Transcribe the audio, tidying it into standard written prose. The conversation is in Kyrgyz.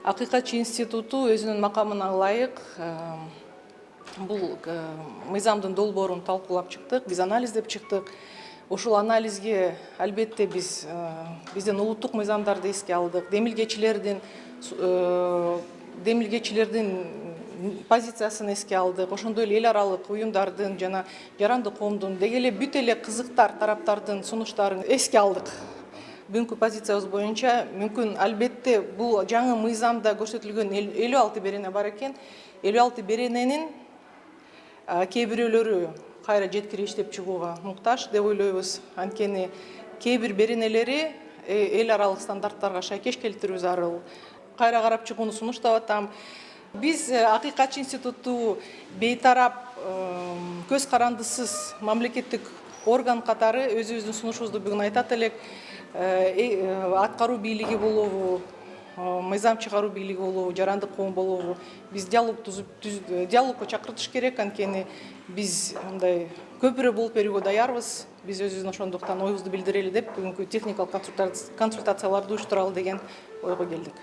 Акыйкатчы институту өзүнүн макамына ылайык бул мыйзамдын долбоорун талкуулап чыктык, биз анализдеп чыктык. Ушул анализге албетте биздин улуттук мыйзамдарды эске алдык, демилгечилердин позициясын эске алдык, ошондой эле эл аралык уюмдардын жана жарандык коомдун деги эле бүт эле кызыктар тараптардын сунуштарын эске алдык. Бүгүнкү позициябыз боюнча мүмкүн албетте бул жаңы мыйзамда көрсөтүлгөн 56 берене бар экен. 56 берененин кээ бирөөлөрү кайра жеткирип иштеп чыгууга муктаж деп ойлойбуз. Анткени кээ бир беренелери эл аралык стандарттарга шайкеш келтирүү зарыл. Кайра карап чыгууну сунуштап атам. Биз Акыйкатчы институту бейтарап, көз карандысыз мамлекеттик орган катары өзүбүздүн сунушубузду бүгүн айтат элек. Аткаруу бийлиги болобу, мыйзам чыгаруу бийлиги болобу, жарандык коом болобу, биз диалогко чакыртыш керек. Анткени биз мындай көпүрө болуп берүүгө даярбыз. Биз өзүбүздүн ошондуктан оюбузду билдирели деп бүгүнкү техникалык консультацияларды уюштуралы деген ойго келдик.